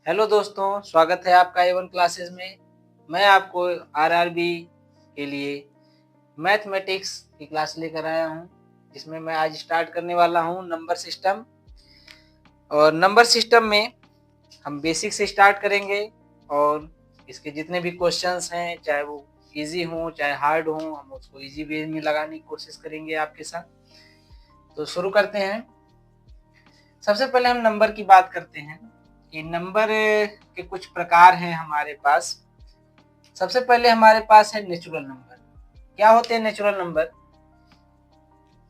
Hello दोस्तों, स्वागत है आपका A1 क्लासेस में। मैं आपको आरआरबी के लिए मैथमेटिक्स की क्लास लेकर आया हूं, जिसमें मैं आज स्टार्ट करने वाला हूं नंबर सिस्टम। और नंबर सिस्टम में हम बेसिक से स्टार्ट करेंगे और इसके जितने भी क्वेश्चंस हैं, चाहे वो इजी हों चाहे हार्ड हों, हम उसको इजी वे में लगाने की कोशिश करेंगे आपके साथ। तो शुरू करते हैं। सबसे पहले हम नंबर की बात करते हैं कि नंबर के कुछ प्रकार हैं हमारे पास। सबसे पहले हमारे पास है नेचुरल नंबर। क्या होते हैं नेचुरल नंबर?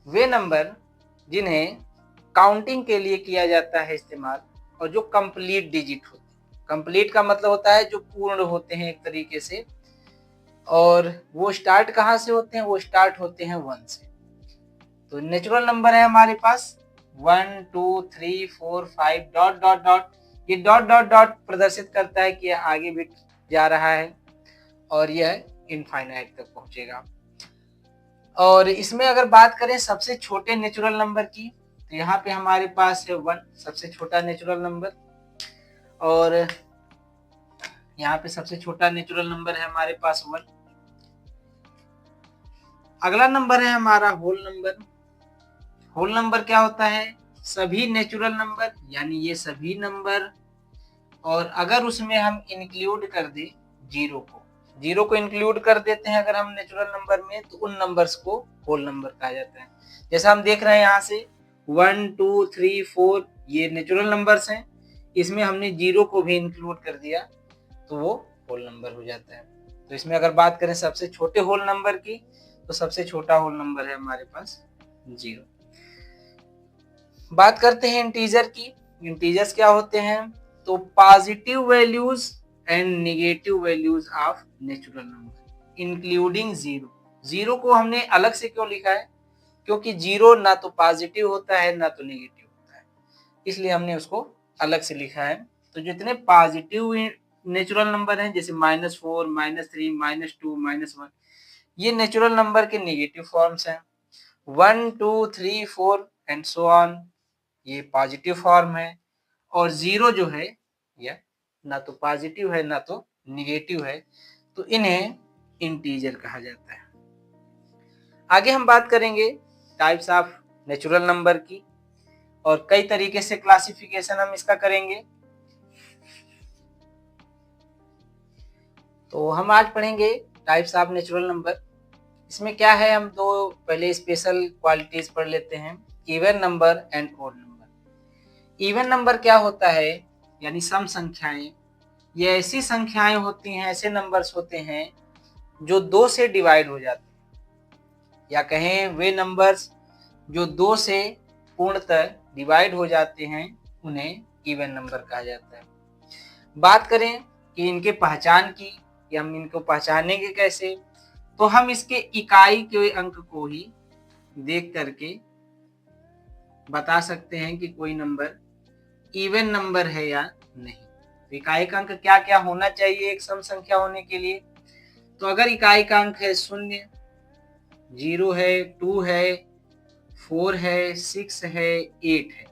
वे नंबर जिन्हें काउंटिंग के लिए किया जाता है इस्तेमाल, और जो कंप्लीट डिजिट होते हैं। कंप्लीट का मतलब होता है जो पूर्ण होते हैं एक तरीके से। और वो स्टार्ट कहाँ से होते हैं? वो स्टार्ट होते हैं 1 से। तो नेचुरल नंबर है हमारे पास 1 2 3 4 5 डॉट डॉट डॉट। ये डॉट डॉट डॉट प्रदर्शित करता है कि यह आगे भी जा रहा है और यह इनफाइनाइट तक पहुंचेगा। और इसमें अगर बात करें सबसे छोटे नेचुरल नंबर की, तो यहाँ पे हमारे पास है 1, सबसे छोटा नेचुरल नंबर। और यहाँ पे सबसे छोटा नेचुरल नंबर है हमारे पास 1। अगला नंबर है हमारा होल नंबर। होल नंबर क्या होता है? सभी नेचुरल नंबर, यानी ये सभी नंबर, और अगर उसमें हम इंक्लूड कर दे जीरो को इंक्लूड कर देते हैं अगर हम नेचुरल नंबर में, तो उन नंबर्स को होल नंबर कहा जाता है। जैसा हम देख रहे हैं यहाँ से 1 2 3 4 ये नेचुरल नंबर्स हैं, इसमें हमने जीरो को भी इंक्लूड कर दिया तो वो होल नंबर हो जाता है। तो इसमें अगर बात करें सबसे छोटे होल नंबर की, तो सबसे छोटा होल नंबर है हमारे पास 0। बात करते हैं इंटीजर की। इंटीजर्स क्या होते हैं? तो positive values and negative values of natural number including zero. Zero को हमने अलग से क्यों लिखा है? क्योंकि जीरो ना तो पॉजिटिव होता है ना तो नेगेटिव होता है, इसलिए हमने उसको अलग से लिखा है। तो जितने पॉजिटिव नेचुरल नंबर हैं, जैसे -4 -3 -2 -1, ये नेचुरल नंबर के नेगेटिव फॉर्म्स हैं। 1 2 3 4 एंड सो ऑन, ये पॉजिटिव फॉर्म है। और जीरो जो है यह ना तो पॉजिटिव है ना तो निगेटिव है, तो इन्हें इंटीजर कहा जाता है। आगे हम बात करेंगे टाइप्स ऑफ नेचुरल नंबर की, और कई तरीके से क्लासिफिकेशन हम इसका करेंगे। तो हम आज पढ़ेंगे टाइप्स ऑफ नेचुरल नंबर। इसमें क्या है, हम दो पहले स्पेशल क्वालिटीज पढ़ लेते हैं, even number and odd number. Even number क्या होता है? यानी सम संख्याएं। ये ऐसी संख्याएं होती हैं, ऐसे नंबर्स होते हैं जो 2 से डिवाइड हो जाते हैं, या कहें वे नंबर्स जो 2 से पूर्णतः डिवाइड हो जाते हैं, उन्हें इवन नंबर कहा जाता है। बात करें कि इनके पहचान की, कि हम इनको पहचानेंगे कैसे, तो हम इसके इकाई के अंक को ही देख करके बता सकते हैं कि कोई नंबर इवन नंबर है या नहीं। तो इकाई का अंक क्या क्या होना चाहिए एक सम संख्या होने के लिए? तो अगर इकाई का अंक है 0, 0 है, 2 है, 4 है, 6 है, 8 है,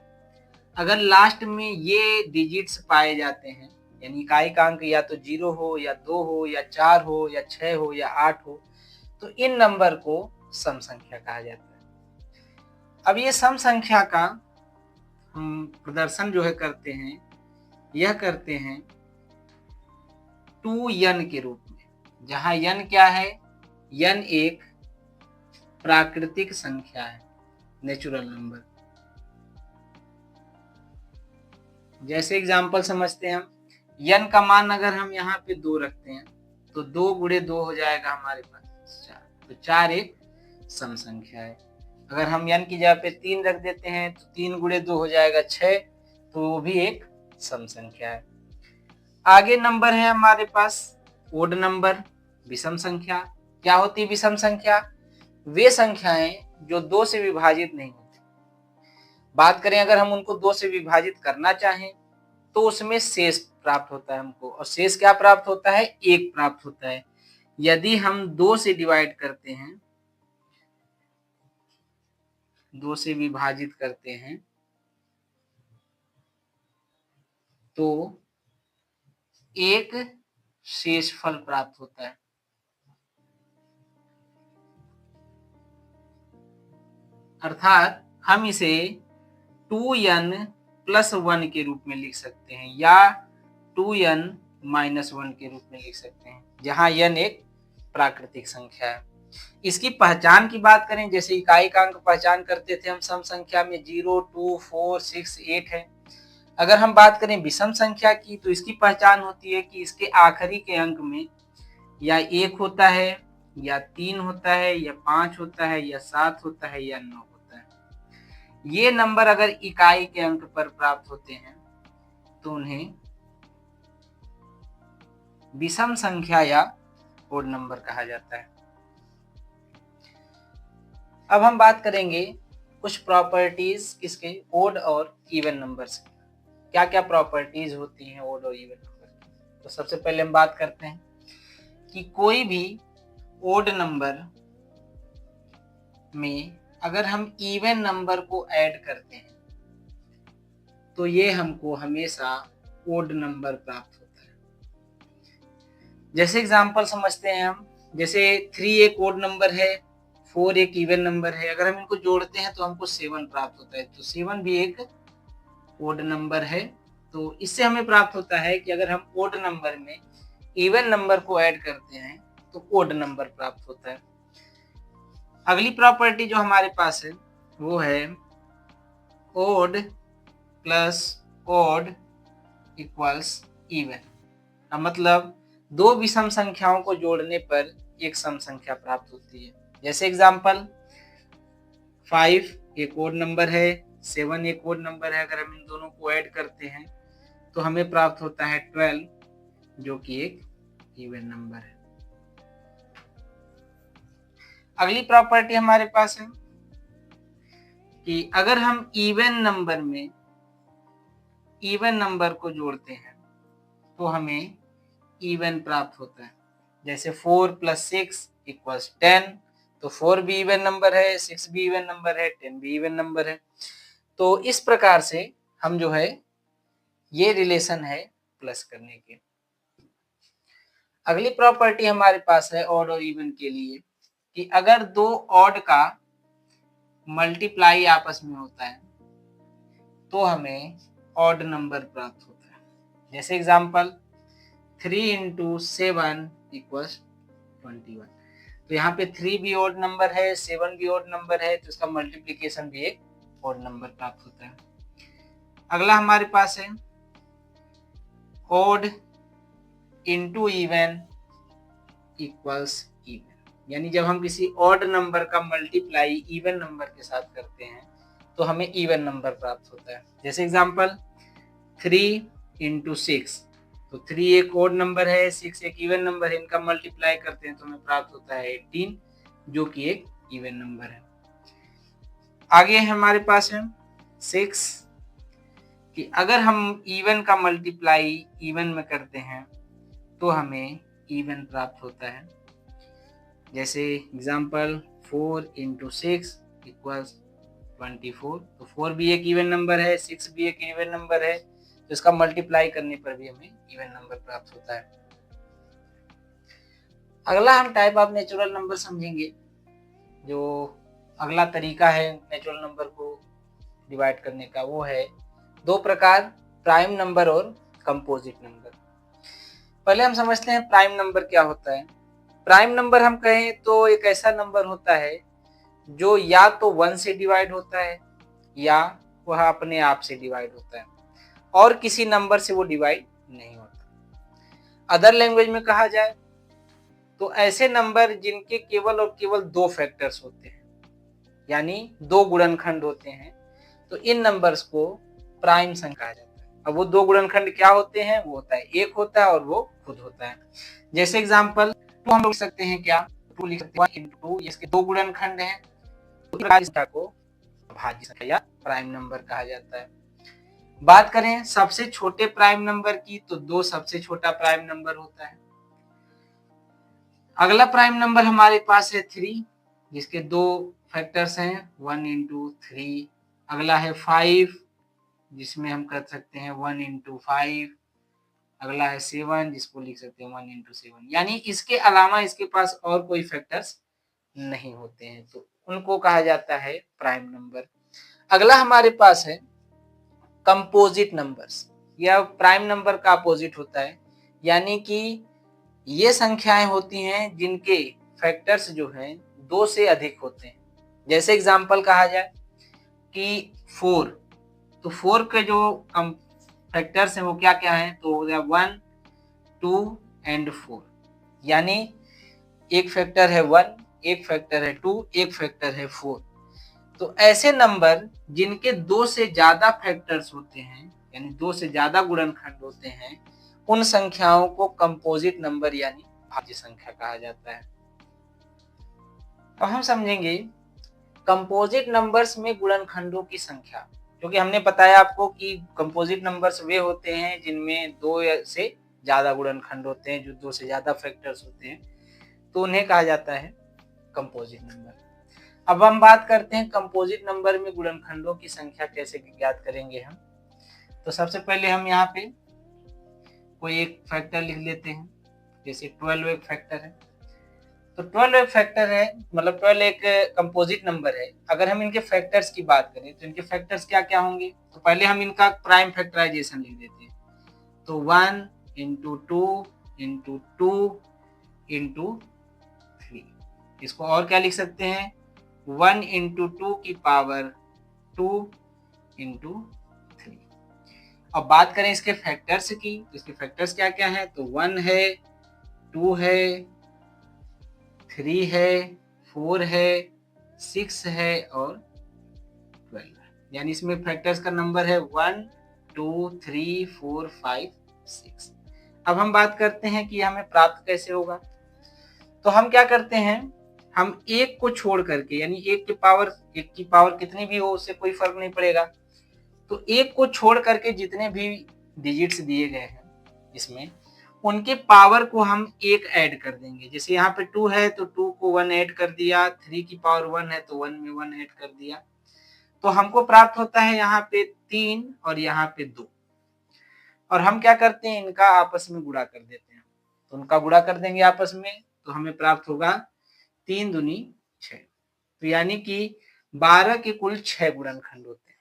अगर लास्ट में ये डिजिट्स पाए जाते हैं, यानी इकाई का अंक या तो 0 हो या 2 हो या 4 हो या 6 हो या 8 हो, तो इन नंबर को सम संख्या कहा जाता है। अब ये सम संख्या का हम प्रदर्शन जो है करते हैं, यह करते हैं 2n के रूप में, जहां n क्या है? n एक प्राकृतिक संख्या है, नेचुरल नंबर। जैसे एग्जांपल समझते हैं हम, n का मान अगर हम यहाँ पे 2 रखते हैं, तो 2 गुणे 2 हो जाएगा हमारे पास 4। तो 4 एक सम संख्या है। अगर हम n की जगह पे 3 रख देते हैं, तो 3 गुणे 2 हो जाएगा 6, तो वो भी एक सम संख्या है। आगे नंबर है हमारे पास ओड नंबर, विषम संख्या। क्या होती है विषम संख्या? वे संख्याएं जो 2 से विभाजित नहीं होती। बात करें अगर हम उनको 2 से विभाजित करना चाहें, तो उसमें शेष प्राप्त होता है हमको, और शेष क्या प्राप्त होता है? 1 प्राप्त होता है। यदि हम 2 से डिवाइड करते हैं, 2 से विभाजित करते हैं, तो एक शेषफल प्राप्त होता है। अर्थात हम इसे 2n + 1 के रूप में लिख सकते हैं या 2n - 1 के रूप में लिख सकते हैं, जहां n एक प्राकृतिक संख्या है। इसकी पहचान की बात करें, जैसे इकाई का अंक पहचान करते थे हम सम संख्या में 0, 2, 4, 6, 8 है। अगर हम बात करें विषम संख्या की, तो इसकी पहचान होती है कि इसके आखिरी के अंक में या 1 होता है या 3 होता है या 5 होता है या 7 होता है या 9 होता है। ये नंबर अगर इकाई के अंक पर प्राप्त होते हैं तो उन्हें विषम संख्या या ओड नंबर कहा जाता है। अब हम बात करेंगे कुछ प्रॉपर्टीज किसके, ओड और इवन नंबर्स की। क्या क्या प्रॉपर्टीज होती हैं ओड और इवन नंबर की। तो सबसे पहले हम बात करते हैं कि कोई भी ओड नंबर में अगर हम इवन नंबर को ऐड करते हैं तो ये हमको हमेशा ओड नंबर प्राप्त होता है। जैसे एग्जांपल समझते हैं हम, जैसे 3 एक ओड नंबर है, 4 एक इवन नंबर है। अगर हम इनको जोड़ते हैं तो हमको 7 प्राप्त होता है, तो 7 भी एक ओड नंबर है। तो इससे हमें प्राप्त होता है कि अगर हम ओड नंबर में इवन नंबर को ऐड करते हैं तो ओड नंबर प्राप्त होता है। अगली प्रॉपर्टी जो हमारे पास है वो है odd plus odd equals even. मतलब दो विषम संख्याओं को जोड़ने पर एक सम संख्या प्राप्त होती है। जैसे एग्जांपल 5 एक ओड नंबर है, 7 एक ओड नंबर है। अगर हम इन दोनों को ऐड करते हैं तो हमें प्राप्त होता है 12, जो कि एक इवन नंबर है। अगली प्रॉपर्टी हमारे पास है कि अगर हम इवन नंबर में इवन नंबर को जोड़ते हैं तो हमें इवन प्राप्त होता है। जैसे 4 + 6 = 10, तो 4 भी इवन नंबर है, 6 भी इवन नंबर है, 10 भी इवन नंबर है। तो इस प्रकार से हम जो है ये रिलेशन है प्लस करने के। अगली प्रॉपर्टी हमारे पास है ऑड और इवन के लिए कि अगर दो ऑड का मल्टीप्लाई आपस में होता है तो हमें ऑड नंबर प्राप्त होता है। जैसे एग्जांपल 3 × 7 = 21। तो यहाँ पे 3 भी ऑड नंबर है, 7 भी ऑड नंबर है, तो इसका मल्टीप्लिकेशन भी एक ऑड नंबर प्राप्त होता है। अगला हमारे पास है odd into even equals even. यानी जब हम किसी ऑड नंबर का मल्टीप्लाई इवन नंबर के साथ करते हैं तो हमें इवन नंबर प्राप्त होता है। जैसे एग्जांपल 3 × 6, तो 3 एक ऑड नंबर है, 6 एक इवन नंबर है। इनका मल्टीप्लाई करते हैं तो हमें प्राप्त होता है 18, जो कि एक इवन नंबर है। आगे हमारे पास है 6 कि अगर हम इवन का मल्टीप्लाई इवन में करते हैं तो हमें इवन प्राप्त होता है। जैसे एग्जांपल 4 × 6 = 24। तो 4 भी एक इवन नंबर है, 6 भी एक इवन नंबर है, तो इसका मल्टीप्लाई करने पर भी हमें इवन नंबर प्राप्त होता है। अगला हम टाइप ऑफ नेचुरल नंबर समझेंगे। जो अगला तरीका है नेचुरल नंबर को डिवाइड करने का वो है दो प्रकार, प्राइम नंबर और कंपोजिट नंबर। पहले हम समझते हैं प्राइम नंबर क्या होता है। प्राइम नंबर हम कहें तो एक ऐसा नंबर होता है जो या तो 1 से डिवाइड होता है या वह अपने आप से डिवाइड होता है और किसी नंबर से वो डिवाइड नहीं होता। अदर लैंग्वेज में कहा जाए तो ऐसे नंबर जिनके केवल और केवल 2 फैक्टर्स होते हैं, यानी 2 गुणनखंड होते हैं, तो इन नंबर्स को प्राइम संख्या कहा जाता है। अब वो 2 गुणनखंड क्या होते हैं, वो होता है एक होता है और वो खुद होता है। जैसे एग्जांपल 2 हम लोग लिख सकते हैं, क्या 2 लिख सकते हैं 1 × 2, इसके 2 गुणनखंड हैं, तो इस संख्या को भाज्य संख्या या प्राइम नंबर कहा जाता है। बात करें सबसे छोटे प्राइम नंबर की तो 2 सबसे छोटा प्राइम नंबर होता है। अगला प्राइम नंबर हमारे पास है 3, जिसके 2 फैक्टर्स हैं 1 × 3। अगला है 5, जिसमें हम कर सकते हैं 1 × 5। अगला है 7, जिसको लिख सकते हैं 1 इंटू 7, यानी इसके अलावा इसके पास और कोई फैक्टर्स नहीं होते हैं, तो उनको कहा जाता है प्राइम नंबर। अगला हमारे पास है कंपोजिट नंबर्स। यह प्राइम नंबर का अपोजिट होता है, यानी कि ये संख्याएं होती हैं जिनके फैक्टर्स जो हैं 2 से अधिक होते हैं। जैसे एग्जांपल कहा जाए कि 4, तो 4 के जो फैक्टर्स हैं वो क्या क्या हैं, तो हो गया 1, 2 एंड 4, यानी एक फैक्टर है 1, एक फैक्टर है 2, एक फैक्टर है 4। तो ऐसे नंबर जिनके 2 से ज्यादा फैक्टर्स होते हैं, यानी 2 से ज्यादा गुणनखंड होते हैं, उन संख्याओं को कंपोजिट नंबर यानी भाज्य संख्या कहा जाता है। तो हम समझेंगे कंपोजिट नंबर्स में गुणनखंडों की संख्या, क्योंकि हमने बताया आपको कि कंपोजिट नंबर्स वे होते हैं जिनमें 2 से ज्यादा गुणनखंड होते हैं, जो 2 से ज्यादा फैक्टर्स होते हैं, तो उन्हें कहा जाता है कंपोजिट नंबर। अब हम बात करते हैं कंपोजिट नंबर में गुणनखंडों की संख्या कैसे ज्ञात करेंगे हम। तो सबसे पहले हम यहाँ पे कोई एक फैक्टर लिख लेते हैं, जैसे 12 एक फैक्टर है, तो 12 एक फैक्टर है, मतलब 12 एक कंपोजिट नंबर है। अगर हम इनके फैक्टर्स की बात करें तो इनके फैक्टर्स क्या क्या होंगे, तो पहले हम इनका प्राइम फैक्टराइजेशन लिख देते हैं, तो 1 इंटू 2 इंटू 2 इंटू 3। इसको और क्या लिख सकते हैं, 1 इंटू 2 की पावर 2 इंटू 3। अब बात करें इसके फैक्टर्स की, तो इसके फैक्टर्स क्या क्या है, तो 1 है, 2 है, 3 है, 4 है, 6 है और 12 है, यानी इसमें फैक्टर्स का नंबर है 1, 2, 3, 4, 5, 6। अब हम बात करते हैं कि हमें प्राप्त कैसे होगा। तो हम क्या करते हैं, हम एक को छोड़ करके, यानी एक की पावर कितनी भी हो उससे कोई फर्क नहीं पड़ेगा, तो एक को छोड़ करके जितने भी डिजिट्स दिए गए हैं इसमें, उनके पावर को हम एक ऐड कर देंगे। जैसे यहाँ पे 2 है तो 2 को 1 ऐड कर दिया, 3 की पावर 1 है तो 1 में 1 ऐड कर दिया, तो हमको प्राप्त होता है यहाँ पे 3 और यहाँ पे 2। और हम क्या करते हैं, इनका आपस में गुणा कर देते हैं, तो उनका गुणा कर देंगे आपस में, तो हमें प्राप्त होगा 3 दूनी 6, तो यानी कि 12 के कुल 6 गुणनखंड होते हैं।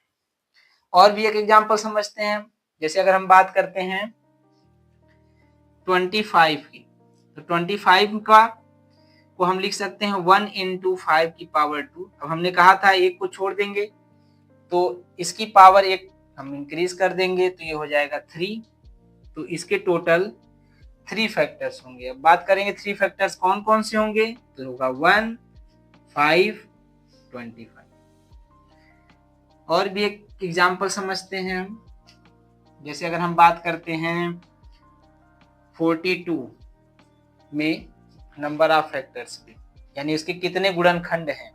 और भी एक एग्जांपल समझते हैं, जैसे अगर हम बात करते हैं 25 की, तो 25 का को हम लिख सकते हैं 1 इंटू 5 की पावर 2। अब हमने कहा था एक को छोड़ देंगे तो इसकी पावर एक हम इंक्रीज कर देंगे, तो ये हो जाएगा 3, तो इसके टोटल 3 फैक्टर्स होंगे। अब बात करेंगे 3 फैक्टर्स कौन कौन से होंगे, तो होगा 1, 5, 25। और भी एक एग्जांपल समझते हैं हम, जैसे अगर हम बात करते हैं 42 में नंबर ऑफ फैक्टर्स की, यानी उसके कितने गुणनखंड हैं,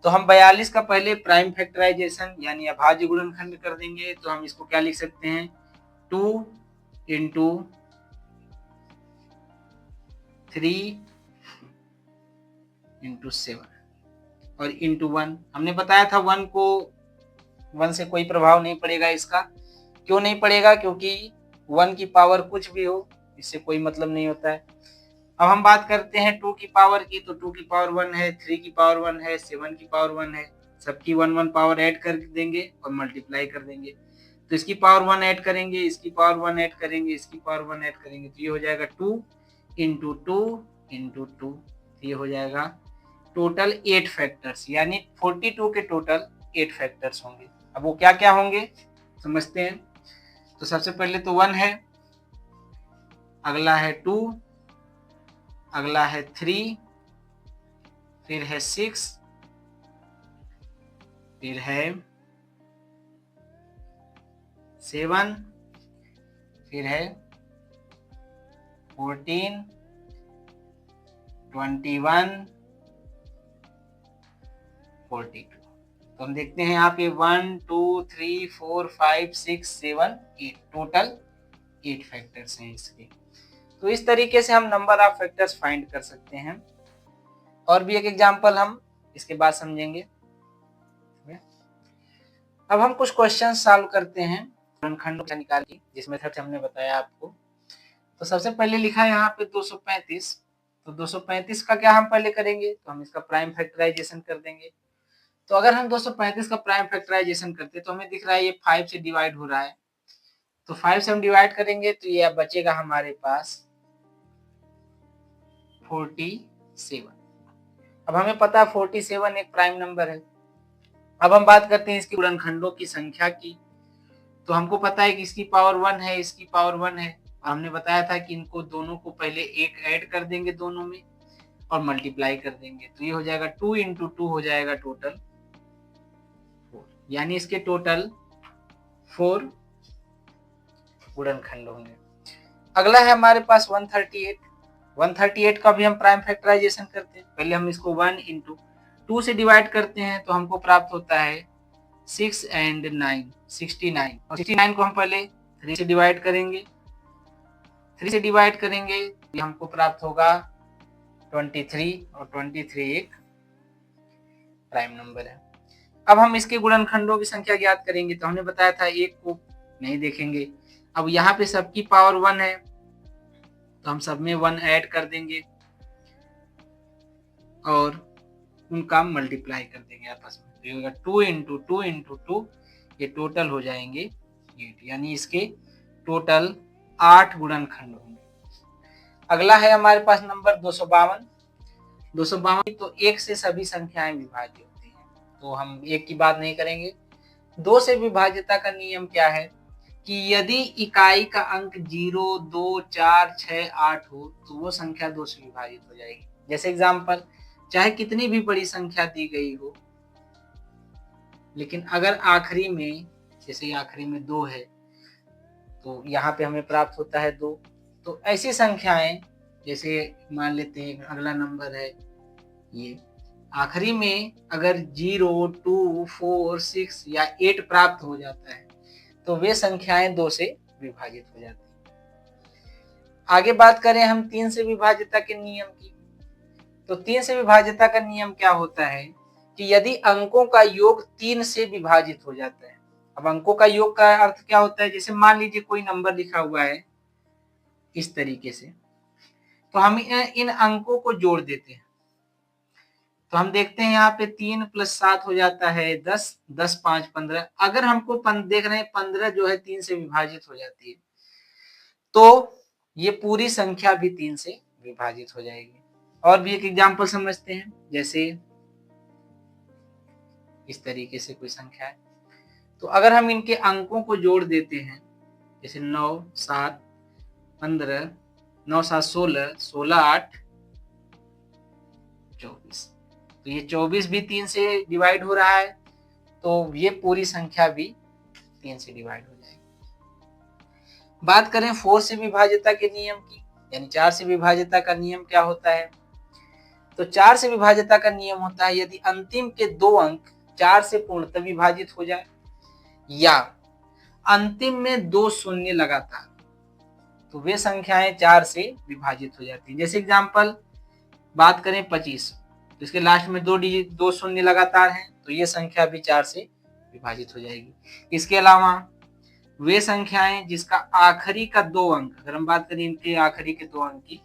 तो हम 42 का पहले प्राइम फैक्टराइजेशन यानी अभाज्य गुणनखंड कर देंगे, तो हम इसको क्या लिख सकते हैं, 2 इंटू 3 इंटू 7 और इंटू 1। हमने बताया था 1 को 1 से कोई प्रभाव नहीं पड़ेगा इसका, क्यों नहीं पड़ेगा, क्योंकि 1 की पावर कुछ भी हो इससे कोई मतलब नहीं होता है। अब हम बात करते हैं 2 की पावर की, तो 2 की पावर 1 है, 3 की पावर 1 है, 7 की पावर 1 है, सबकी 1 पावर ऐड कर देंगे और मल्टीप्लाई कर देंगे, तो इसकी पावर 1 ऐड करेंगे, इसकी पावर 1 ऐड करेंगे, इसकी पावर 1 ऐड करेंगे, तो ये हो जाएगा 2 इंटू 2 इंटू 2, ये हो जाएगा टोटल 8 फैक्टर्स, यानी 42 के टोटल 8 फैक्टर्स होंगे। अब वो क्या क्या होंगे समझते हैं। तो सबसे पहले तो 1 है, अगला है 2, अगला है 3, फिर है 6, फिर है 7, फिर है 14, 21, 42। तो हम देखते हैं यहाँ पे 1, 2, 3, 4, 5, 6, 7, 8, टोटल 8 फैक्टर्स हैं इसके। तो इस तरीके से हम नंबर ऑफ फैक्टर्स फाइंड कर सकते हैं। और भी एक एग्जांपल हम इसके बाद समझेंगे। अब हम कुछ क्वेश्चन सॉल्व करते हैं गुणनखंडों से निकाल के, जिस मेथड से हमने बताया आपको। तो सबसे पहले लिखा है यहाँ पे 235। तो 235 का क्या हम पहले करेंगे, तो हम इसका प्राइम फैक्टराइजेशन कर देंगे। तो अगर हम 235 का प्राइम फैक्टराइजेशन करते तो हमें दिख रहा है ये 5 से डिवाइड हो रहा है, तो 5 से हम डिवाइड करेंगे तो ये बचेगा हमारे पास 47। अब हमें पता है 47 एक प्राइम नंबर है। अब हम बात करते हैं इसके गुणनखंडों की संख्या की। तो हमको पता है कि इसकी पावर 1 है, इसकी पावर 1 है। हमने बताया था कि इनको दोनों को पहले एक ऐड कर देंगे दोनों में और मल्टीप्लाई कर देंगे, तो ये हो जाएगा 2 इंटू 2 हो जाएगा टोटल 4, यानी इसके टोटल 4 गुणनखंड होंगे। अगला है हमारे पास 138। 138 का भी हम प्राइम फैक्टराइजेशन करते हैं। पहले हम इसको 1 इंटू 2 से डिवाइड करते हैं तो हमको प्राप्त होता है 6 एंड 9 69, और 69 को हम पहले 3 से डिवाइड करेंगे। 3 से डिवाइड करेंगे तो हमको प्राप्त होगा 23, और 23 एक प्राइम नंबर है। अब हम इसके गुणनखंडों की संख्या ज्ञात करेंगे। तो हमने बताया था एक को नहीं देखेंगे। अब यहाँ पे सबकी पावर 1 है तो हम सब में 1 ऐड कर देंगे और उनका मल्टीप्लाई कर देंगे आपस में, तो होगा 2 इंटू 2 इंटू 2, ये टोटल हो जाएंगे 8, यानी इसके टोटल 8 गुणनखंड होंगे। अगला है हमारे पास नंबर 252। 252 तो 1 से सभी संख्याएं विभाज्य होती हैं, तो हम 1 की बात नहीं करेंगे। 2 से विभाज्यता का नियम क्या है कि यदि इकाई का अंक 0, 2, 4, 6, 8 हो तो वो संख्या 2 से विभाजित हो जाएगी। जैसे एग्जाम्पल, चाहे कितनी भी बड़ी संख्या दी गई हो, लेकिन अगर आखिरी में, जैसे आखिरी में 2 है तो यहाँ पे हमें प्राप्त होता है 2। तो ऐसी संख्याएं, जैसे मान लेते हैं अगला नंबर है ये, आखिरी में अगर 0, 2, 4, 6 या 8 प्राप्त हो जाता है तो वे संख्याएं 2 से विभाजित हो जाती हैं। आगे बात करें हम 3 से विभाज्यता के नियम की। तो 3 से विभाज्यता का नियम क्या होता है कि यदि अंकों का योग 3 से विभाजित हो जाता है। अब अंकों का योग का अर्थ क्या होता है, जैसे मान लीजिए कोई नंबर लिखा हुआ है इस तरीके से, तो हम इन अंकों को जोड़ देते हैं। तो हम देखते हैं यहाँ पे 3 + 7 हो जाता है 10, 10 5 15। अगर हमको देख रहे हैं 15 जो है 3 से विभाजित हो जाती है, तो ये पूरी संख्या भी 3 से विभाजित हो जाएगी। और भी एक एग्जाम्पल समझते हैं, जैसे इस तरीके से कोई संख्या है, तो अगर हम इनके अंकों को जोड़ देते हैं, जैसे 9 7 15, 9 7 16, 16 8 24, तो ये 24 भी 3 से डिवाइड हो रहा है, तो ये पूरी संख्या भी 3 से डिवाइड हो जाएगी। बात करें 4 से विभाज्यता के नियम की, यानी 4 से विभाज्यता का नियम क्या होता है। तो 4 से विभाज्यता का नियम होता है यदि अंतिम के 2 अंक 4 से पूर्णतः विभाजित हो जाए या अंतिम में 2 शून्य लगातार, तो वे संख्याएं 4 से विभाजित हो जाती है। जैसे एग्जांपल बात करें 25, तो इसके लास्ट में 2 शून्य लगातार हैं, तो ये संख्या भी 4 से विभाजित हो जाएगी। इसके अलावा वे संख्याएं जिसका आखिरी का 2 अंक, अगर हम बात करें इनके आखिरी के 2 अंक की,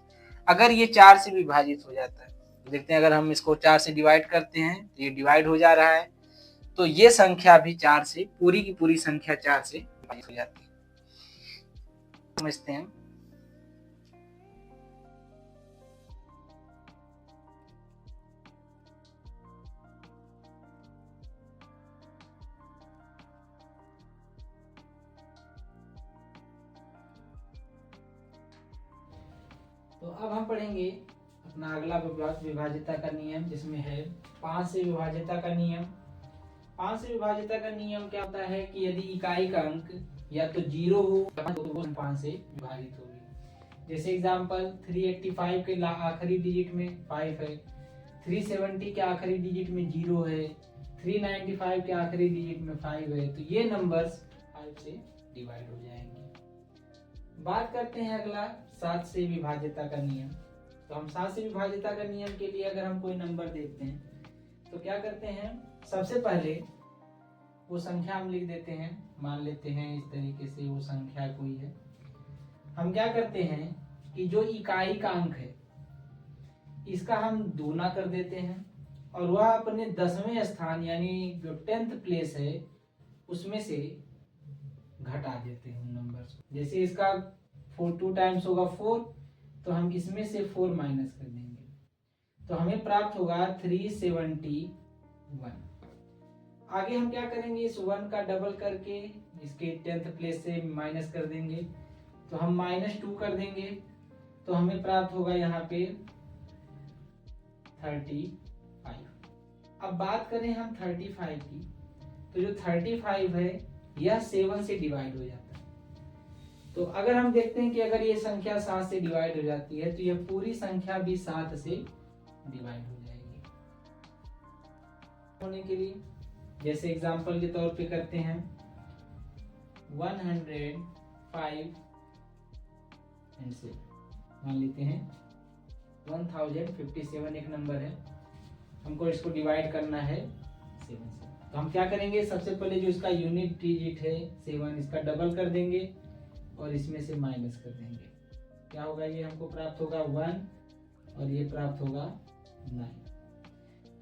अगर ये 4 से विभाजित हो जाता है, तो देखते हैं अगर हम इसको 4 से डिवाइड करते हैं तो ये डिवाइड हो जा रहा है, तो ये संख्या भी 4 से, पूरी की पूरी संख्या 4 से विभाजित हो जाती है। समझते हैं। तो अब हम पढ़ेंगे अपना अगला विभाज्यता का नियम, जिसमें है 5 से विभाज्यता का नियम। 5 से विभाज्यता का नियम क्या होता है कि यदि इकाई का अंक या तो 0 हो तो वो 5 से विभाजित होगी। जैसे एग्जांपल 385 के आखिरी डिजिट में 5 है, 370 के आखिरी डिजिट में 0 है, 395 के आखिरी डिजिट में 5 है, तो ये नंबर्स 5 से डिवाइड हो जाएंगे। बात करते हैं अगला 7 से विभाज्यता का नियम। तो हम 7 से विभाज्यता का नियम के लिए अगर हम कोई नंबर देखते हैं तो क्या करते हैं, सबसे पहले वो संख्या हम लिख देते हैं। मान लेते हैं इस तरीके से वो संख्या कोई है। हम क्या करते हैं कि जो इकाई का अंक है इसका हम दूना कर देते हैं और वह अपने 10वें स्थान यानी जो 10th प्लेस है उसमें से घटा देते हैं नंबर। जैसे इसका 2 टाइम्स होगा 4, तो हम इसमें से 4 माइनस कर देंगे तो हमें प्राप्त होगा 371। आगे हम क्या करेंगे, इस 1 का डबल करके इसके 10th प्लेस से माइनस कर देंगे तो हम -2 कर देंगे तो हमें प्राप्त होगा यहाँ पे 35। अब बात करें हम 35 की, तो जो 35 है यह 7 से डिवाइड हो जाता है। तो अगर हम देखते हैं कि अगर ये संख्या 7 से डिवाइड हो जाती है तो यह पूरी संख्या भी 7 से डिवाइड हो जाएगी। होने के लिए जैसे एग्जांपल के तौर पे करते हैं 105 एंड 7 मान लेते हैं 1057 एक नंबर है, हमको इसको डिवाइड करना है 7 से। तो हम क्या करेंगे, सबसे पहले जो इसका यूनिट डिजिट है 7, इसका डबल कर देंगे और इसमें से माइनस कर देंगे। क्या होगा, ये हमको प्राप्त होगा 1 और ये प्राप्त होगा 9।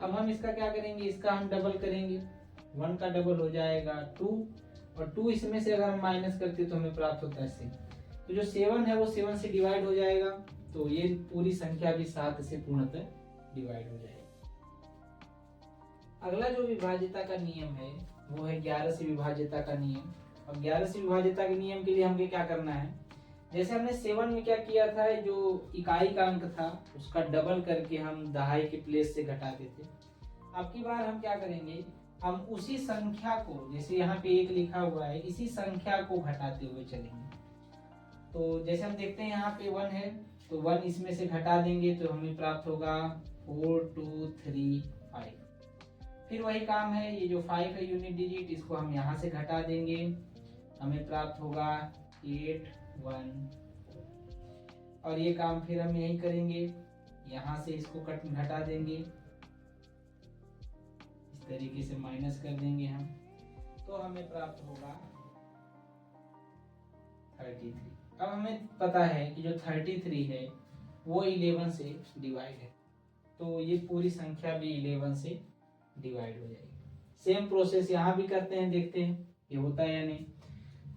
अब हम इसका क्या करेंगे, इसका हम डबल करेंगे, 1 का डबल हो जाएगा 2 और 2 इसमें से अगर हम माइनस करते तो हमें प्राप्त होता है 6। तो जो 7 है वो 7 से डिवाइड हो जाएगा तो ये पूरी संख्या भी 7 से पूर्णतः डिवाइड हो जाएगी। अगला जो विभाज्यता का नियम है वो है 11 से विभाज्यता का नियम। अब 11 से विभाज्यता के नियम के लिए हमें क्या करना है, जैसे हमने 7 में क्या किया था, जो इकाई का अंक था उसका डबल करके हम दहाई के प्लेस से घटाते थे। अब की बार हम क्या करेंगे, हम उसी संख्या को, जैसे यहाँ पे 1 लिखा हुआ है, इसी संख्या को घटाते हुए चलेंगे। तो जैसे हम देखते हैं यहाँ पे 1 है तो 1 इसमें से घटा देंगे तो हमें प्राप्त होगा 4 2 3 5। फिर वही काम है, ये जो 5 है यूनिट डिजिट, इसको हम यहाँ से घटा देंगे, हमें प्राप्त होगा 8 1 और ये काम फिर हम यही करेंगे, यहाँ से इसको घटा देंगे, इस तरीके से माइनस कर देंगे हम, तो हमें प्राप्त होगा 33। अब हमें पता है कि जो 33 है वो 11 से डिवाइड है, तो ये पूरी संख्या भी 11 से डिवाइड हो जाएगी। सेम प्रोसेस यहाँ भी करते हैं, देखते हैं ये होता है या नहीं।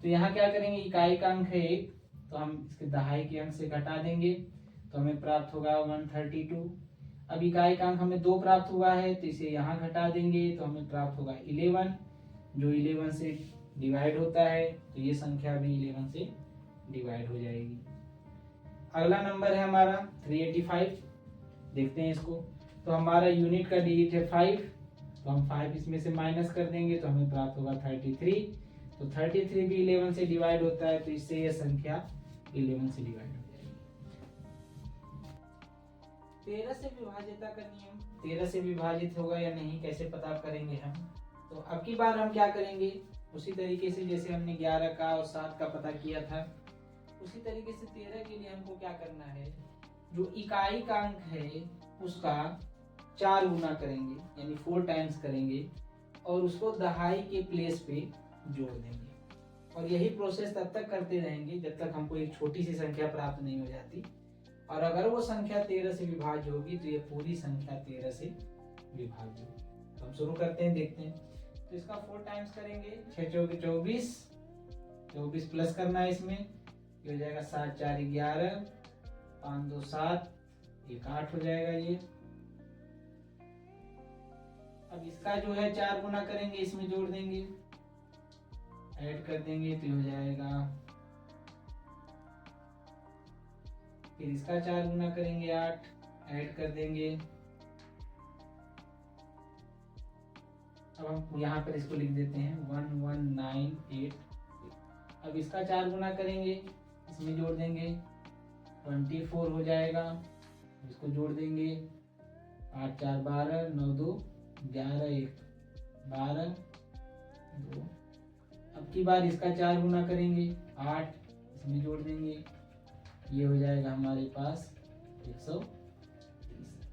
तो यहाँ क्या करेंगे, इकाई का अंक है 1 तो हम इसके दहाई के अंक से घटा देंगे तो हमें प्राप्त होगा 132। अब इकाई का अंक हमें 2 प्राप्त हुआ है तो इसे यहाँ घटा देंगे तो हमें प्राप्त होगा 11, जो 11 से डिवाइड होता है तो ये संख्या भी 11 से डिवाइड हो जाएगी। अगला नंबर है हमारा 385, देखते हैं इसको। तो हमारा यूनिट का डिजिट है 5 तो हम 5 इसमें से माइनस कर देंगे तो हमें प्राप्त होगा 33। तो 33 भी 11 से डिवाइड होता है तो इससे यह संख्या 11 से डिवाइड हो जाएगी। 13 से विभाज्यता का नियम, 13 से विभाजित होगा या नहीं कैसे पता करेंगे हम। तो अब की बार हम क्या करेंगे, उसी तरीके से जैसे हमने 11 का और 7 का पता किया था उसी तरीके से 13 के लिए हमको क्या करना है, जो इकाई का अंक है उसका 4 गुना करेंगे यानी 4 टाइम्स करेंगे और उसको दहाई के प्लेस पे जोड़ देंगे और यही प्रोसेस तब तक करते रहेंगे जब तक हमको एक छोटी सी संख्या प्राप्त नहीं हो जाती। और अगर वो संख्या 13 से विभाज्य होगी तो ये पूरी संख्या 13 से विभाज्य होगी। तो हम शुरू करते हैं, देखते हैं। तो इसका 4 टाइम्स करेंगे, 6 चौके 24, 24 प्लस करना है इसमें, ये हो जाएगा 7 4 11, 5 2 7, 1 8 हो जाएगा ये। अब इसका जो है 4 गुना करेंगे, इसमें जोड़ देंगे, ऐड कर देंगे तो हो जाएगा, फिर इसका 4 गुना करेंगे 8, ऐड कर देंगे। अब हम यहाँ पर इसको लिख देते हैं 11986। अब इसका 4 गुना करेंगे, इसमें जोड़ देंगे 24 हो जाएगा, इसको जोड़ देंगे 8 4 12, 9 2 11, 1 12 2। अब की बार इसका 4 गुना करेंगे 8, इसमें जोड़ देंगे, ये हो जाएगा हमारे पास 130।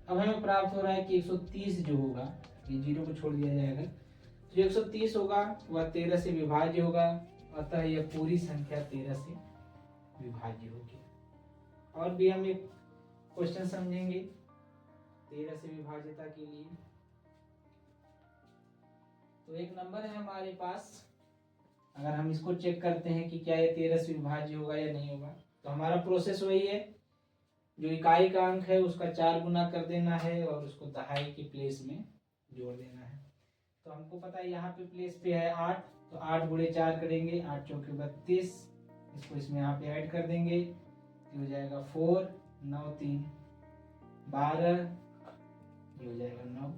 अब हमें प्राप्त हो रहा है कि 130 जो होगा, ये 0 को छोड़ दिया जाएगा, तो जो 130 होगा वह 13 से विभाज्य होगा, अतः यह पूरी संख्या 13 से विभाज्य होगी। और भी हम एक क्वेश्चन समझेंगे 13 से विभाज्यता के लिए। तो एक नंबर है हमारे पास, अगर हम इसको चेक करते हैं कि क्या ये 13 से विभाज्य होगा या नहीं होगा, तो हमारा प्रोसेस वही है, जो इकाई का अंक है उसका 4 गुना कर देना है और उसको दहाई के प्लेस में जोड़ देना है। तो हमको पता है यहाँ पे प्लेस पे है 8, तो 8 गुणे 4 करेंगे, 8 चौके 32, इसको इसमें यहाँ पे ऐड कर देंगे, तो हो जाएगा 4, 9 3 12, ये हो जाएगा 9।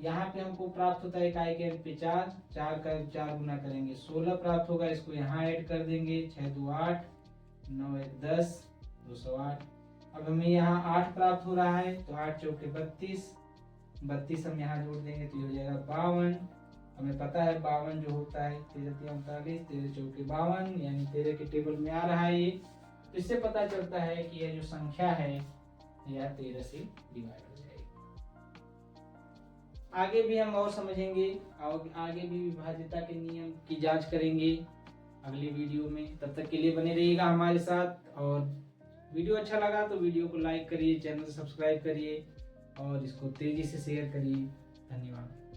यहाँ पे हमको प्राप्त होता है इकाई के अंक पे 4, 4 का 4 गुना करेंगे 16 प्राप्त होगा, इसको यहाँ ऐड कर देंगे, 6 2 8, 9 1 10, 208। अब हमें यहाँ 8 प्राप्त हो रहा है, तो 8 चौके 32, 32 हम यहाँ जोड़ देंगे तो ये हो जाएगा 52। हमें पता है 52 जो होता है 13 3 39, 13 चौके 52, यानी 13 के टेबल में आ रहा है ये। तो इससे पता चलता है कि यह जो संख्या है यह 13 से डिवाइड हो जाएगी। आगे भी हम और समझेंगे और आगे भी विभाज्यता के नियम की जांच करेंगे अगली वीडियो में। तब तक के लिए बने रहिएगा हमारे साथ, और वीडियो अच्छा लगा तो वीडियो को लाइक करिए, चैनल को सब्सक्राइब करिए और इसको तेजी से शेयर करिए। धन्यवाद।